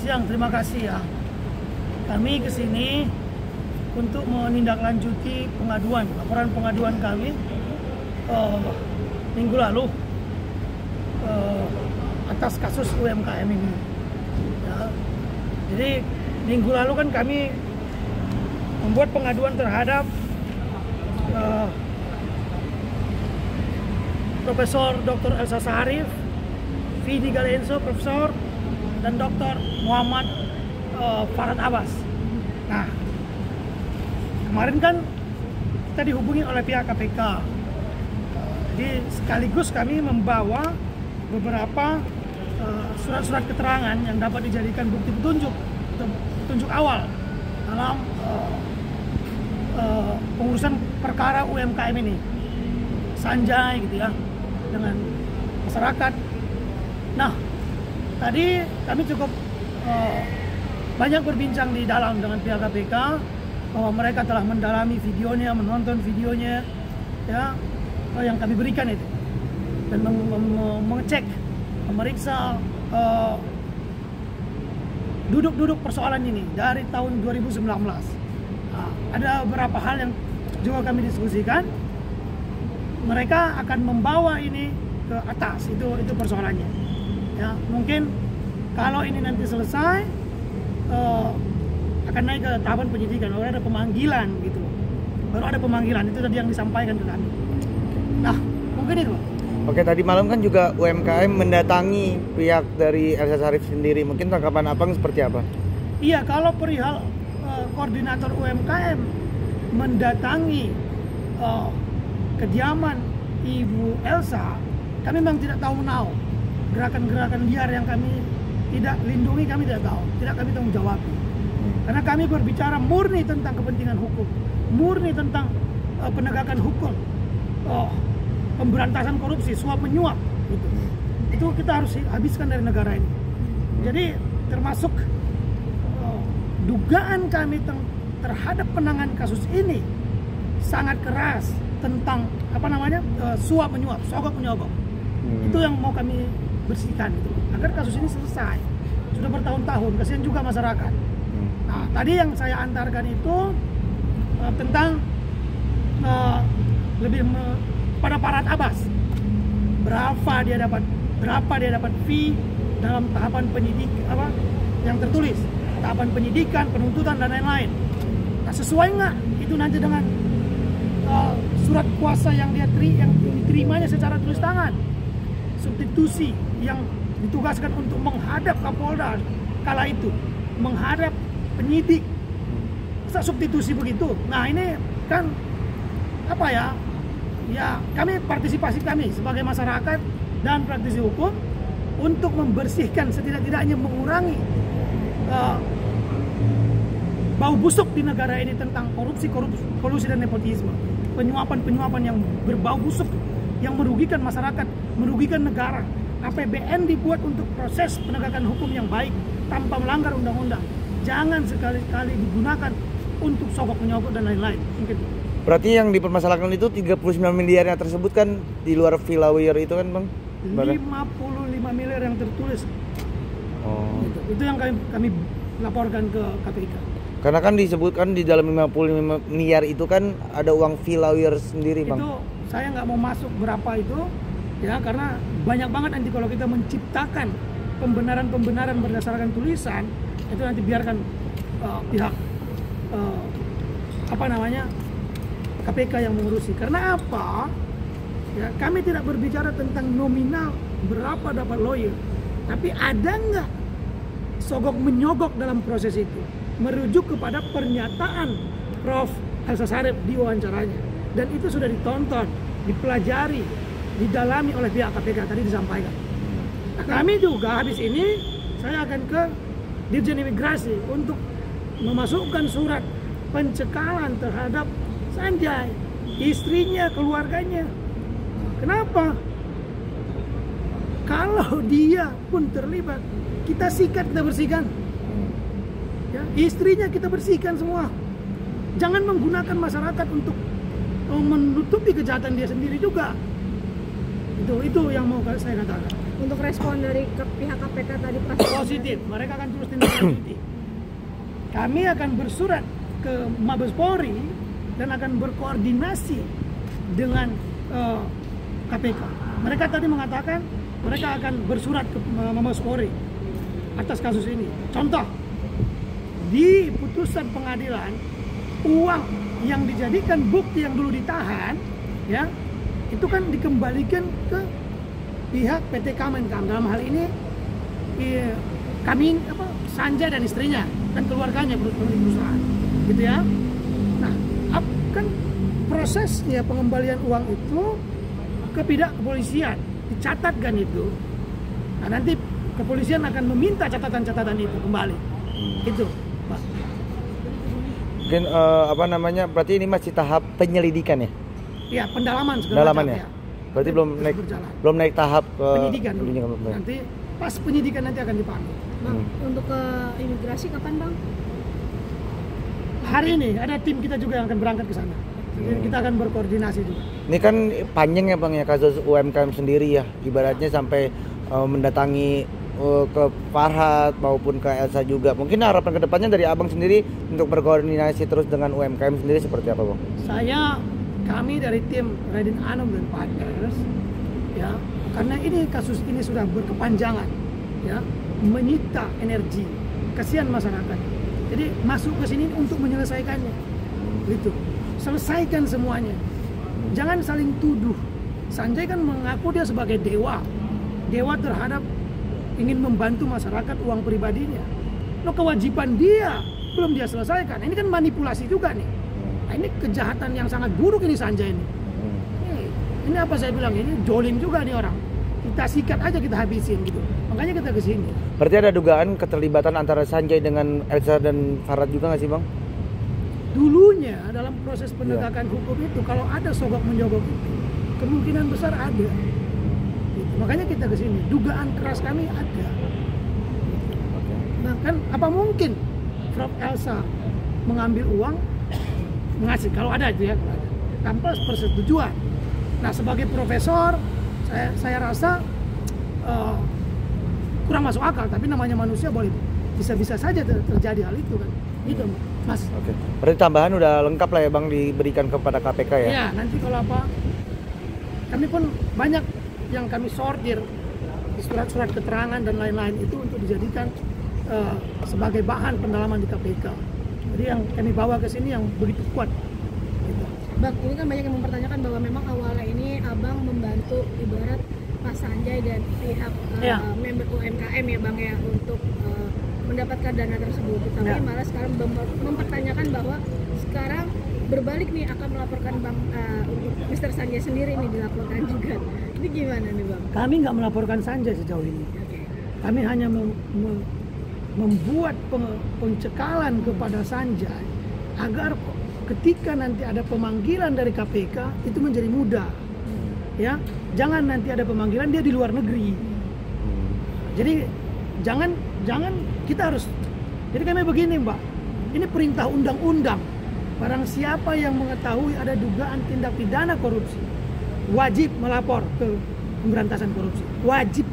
siang, terima kasih ya. Kami ke sini untuk menindaklanjuti laporan pengaduan kami minggu lalu atas kasus UMKM ini. Ya. Jadi minggu lalu kan kami membuat pengaduan terhadap Profesor Dr. Elsa Saharif, Vidi Galenso, Profesor, dan Dr. Muhammad Farad Abbas. Nah, kemarin kan kita dihubungi oleh pihak KPK. Jadi sekaligus kami membawa beberapa surat-surat keterangan yang dapat dijadikan bukti petunjuk awal dalam pengurusan perkara UMKM ini, Sanjay gitu ya, dengan masyarakat. Nah, tadi kami cukup banyak berbincang di dalam dengan pihak KPK bahwa mereka telah mendalami videonya, menonton videonya, ya, yang kami berikan itu, dan mengecek, memeriksa duduk persoalan ini dari tahun 2019. Nah, ada beberapa hal yang juga kami diskusikan. Mereka akan membawa ini ke atas, itu persoalannya. Ya, mungkin kalau ini nanti selesai akan naik ke tahapan penyidikan, baru ada pemanggilan gitu. Baru ada pemanggilan, itu tadi yang disampaikan ke kami. Nah, mungkin itu. Oke, tadi malam kan juga UMKM mendatangi pihak dari Elsa Saharif sendiri. Mungkin tanggapan Abang seperti apa? Iya, kalau perihal koordinator UMKM mendatangi kediaman Ibu Elsa, kami memang tidak tahu menau. Gerakan-gerakan liar yang kami tidak lindungi, kami tidak tahu, tidak kami tanggung jawab. Karena kami berbicara murni tentang kepentingan hukum, murni tentang penegakan hukum, pemberantasan korupsi, suap menyuap, gitu. Itu kita harus habiskan dari negara ini. Jadi termasuk dugaan kami terhadap penanganan kasus ini sangat keras tentang suap menyuap, sogok menyogok. Itu yang mau kami bersihkan itu, agar kasus ini selesai. Sudah bertahun-tahun, kasihan juga masyarakat. Nah, tadi yang saya antarkan itu tentang pada Farad Abbas, berapa dia dapat fee dalam tahapan penyidik yang tertulis, tahapan penyidikan, penuntutan dan lain-lain. Nah, sesuai nggak itu nanti dengan surat kuasa yang diterimanya secara tulis tangan, substitusi yang ditugaskan untuk menghadap Kapolda kala itu, menghadap penyidik, masa substitusi begitu. Nah, ini kan kami partisipasi kami sebagai masyarakat dan praktisi hukum untuk membersihkan, setidak-tidaknya mengurangi bau busuk di negara ini tentang kolusi dan nepotisme, penyuapan yang berbau busuk, yang merugikan masyarakat, merugikan negara. APBN dibuat untuk proses penegakan hukum yang baik tanpa melanggar undang-undang. Jangan sekali-kali digunakan untuk sogok menyogok dan lain-lain. Mungkin. Berarti yang dipermasalahkan itu 39 miliarnya tersebut kan di luar villa Weir itu kan, Bang? 55 miliar yang tertulis. Oh. Itu yang kami laporkan ke KPK. Karena kan disebutkan di dalam 55 miliar itu kan ada uang villa Weir sendiri, Bang. Itu saya nggak mau masuk berapa itu, ya, karena banyak banget nanti kalau kita menciptakan pembenaran berdasarkan tulisan, itu nanti biarkan pihak KPK yang mengurusi. Karena apa? Ya, kami tidak berbicara tentang nominal berapa dapat lawyer, tapi ada nggak sogok menyogok dalam proses itu, merujuk kepada pernyataan Prof. Elsa Saharif di wawancaranya, dan itu sudah ditonton, dipelajari, didalami oleh pihak KPK, tadi disampaikan. Nah, kami juga habis ini saya akan ke Dirjen Imigrasi untuk memasukkan surat pencekalan terhadap Sanjay, istrinya, keluarganya. Kenapa? Kalau dia pun terlibat, kita sikat, kita bersihkan. Ya, istrinya kita bersihkan semua. Jangan menggunakan masyarakat untuk menutupi kejahatan dia sendiri juga. Itu yang mau saya katakan. Untuk respon dari pihak KPK tadi pas Positif, mereka akan terus tindak lanjuti. Kami akan bersurat ke Mabes Polri dan akan berkoordinasi dengan KPK. Mereka tadi mengatakan mereka akan bersurat ke Mabes Polri atas kasus ini. Contoh, di putusan pengadilan, uang yang dijadikan bukti yang dulu ditahan, ya, itu kan dikembalikan ke pihak PT Kemenkum. Dalam hal ini kami Sanjay dan istrinya dan keluarganya perusahaan, gitu ya. Nah, kan prosesnya pengembalian uang itu ke pihak kepolisian, dicatatkan itu. Nah, nanti kepolisian akan meminta catatan-catatan itu kembali. Itu, Pak. Mungkin berarti ini masih tahap penyelidikan ya? Ya, pendalaman segala Pendalaman macam, ya? Berarti belum naik tahap penyidikan dulu. Nanti pas penyidikan nanti akan dipanggil. Bang, untuk ke imigrasi kapan, Bang? Hari ini ada tim kita juga yang akan berangkat ke sana. Jadi kita akan berkoordinasi juga. Ini kan panjang ya Bang ya kasus UMKM sendiri ya. Ibaratnya sampai mendatangi ke Farhad maupun ke Elsa juga. Mungkin harapan kedepannya dari Abang sendiri untuk berkoordinasi terus dengan UMKM sendiri seperti apa, Bang? Kami dari tim Raden Anom dan Partners, ya, karena kasus ini sudah berkepanjangan, ya, menyita energi, kasihan masyarakat. Jadi masuk ke sini untuk menyelesaikannya, gitu. Selesaikan semuanya, jangan saling tuduh. Sanjay kan mengaku dia sebagai dewa terhadap ingin membantu masyarakat uang pribadinya. Lo kewajiban dia belum dia selesaikan. Ini kan manipulasi juga nih. Nah, ini kejahatan yang sangat buruk ini Sanjay ini. Ini apa saya bilang, ini jolim juga nih orang. Kita sikat aja, kita habisin gitu. Makanya kita kesini. Berarti ada dugaan keterlibatan antara Sanjay dengan Elsa dan Farhad juga nggak sih, Bang? Dulunya dalam proses penegakan hukum itu kalau ada sogok menyogok itu kemungkinan besar ada. Gitu. Makanya kita kesini. Dugaan keras kami ada. Nah, kan apa mungkin Prof Elsa mengambil uang mengasih, kalau ada itu ya, tanpa persetujuan. Nah, sebagai profesor saya rasa kurang masuk akal, tapi namanya manusia boleh bisa saja terjadi hal itu kan. Gitu, Mas. Oke. Berarti tambahan udah lengkap lah ya Bang diberikan kepada KPK ya? Iya, nanti kalau apa, kami pun banyak yang kami sortir di surat-surat keterangan dan lain-lain itu untuk dijadikan sebagai bahan pendalaman di KPK. Jadi yang kami bawa ke sini yang begitu kuat. Gitu. Bang, ini kan banyak yang mempertanyakan bahwa memang awalnya ini Abang membantu ibarat Pak Sanjay dan pihak member UMKM ya Bang ya untuk mendapatkan dana tersebut. Tapi malah sekarang mempertanyakan bahwa sekarang berbalik nih akan melaporkan Bang untuk Mr. Sanjay sendiri ini dilaporkan juga. Ini gimana nih Bang? Kami nggak melaporkan Sanjay sejauh ini. Okay. Kami hanya membuat pencekalan kepada Sanjay agar ketika nanti ada pemanggilan dari KPK itu menjadi mudah. Ya, jangan nanti ada pemanggilan dia di luar negeri. Jadi jangan kita harus. Jadi kami begini, Mbak. Ini perintah undang-undang. Barang siapa yang mengetahui ada dugaan tindak pidana korupsi, wajib melapor ke pemberantasan korupsi. Wajib.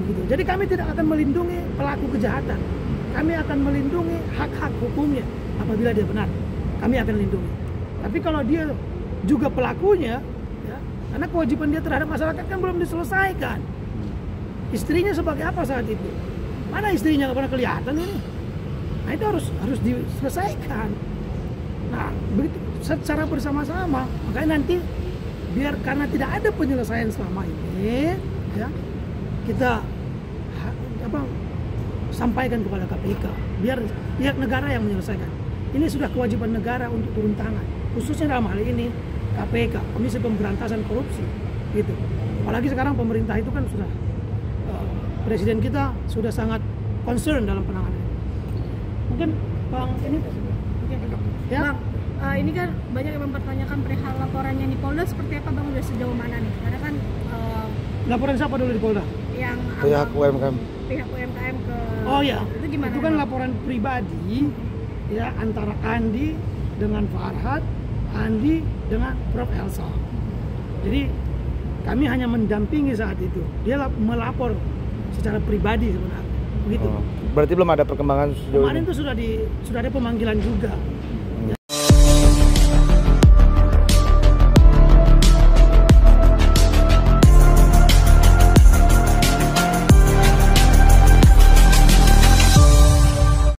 Begitu. Jadi kami tidak akan melindungi pelaku kejahatan. Kami akan melindungi hak-hak hukumnya apabila dia benar. Kami akan lindungi. Tapi kalau dia juga pelakunya, ya, karena kewajiban dia terhadap masyarakat kan belum diselesaikan. Istrinya sebagai apa saat itu? Mana istrinya nggak pernah kelihatan ini? Nah itu harus diselesaikan. Nah begitu secara bersama-sama. Makanya nanti biar karena tidak ada penyelesaian selama ini, ya kita sampaikan kepada KPK biar pihak negara yang menyelesaikan. Ini sudah kewajiban negara untuk turun tangan, khususnya dalam hal ini KPK, Komisi Pemberantasan Korupsi, gitu. Apalagi sekarang pemerintah itu kan sudah presiden kita sudah sangat concern dalam penanganan. Mungkin Bang ini, ya. Bang, ini kan banyak yang mempertanyakan perihal laporannya di Polda seperti apa Bang, udah sejauh mana nih? Karena kan laporan siapa dulu di Polda? Yang pihak UMKM. Pihak UMKM ke. Oh ya. Itu gimana? Itu kan laporan pribadi ya antara Andi dengan Farhad, Andi dengan Prof Elsa. Jadi Kami hanya mendampingi saat itu. Dia melapor secara pribadi sebenarnya. Begitu. Berarti belum ada perkembangan sejauh Kemarin ini? itu sudah ada pemanggilan juga.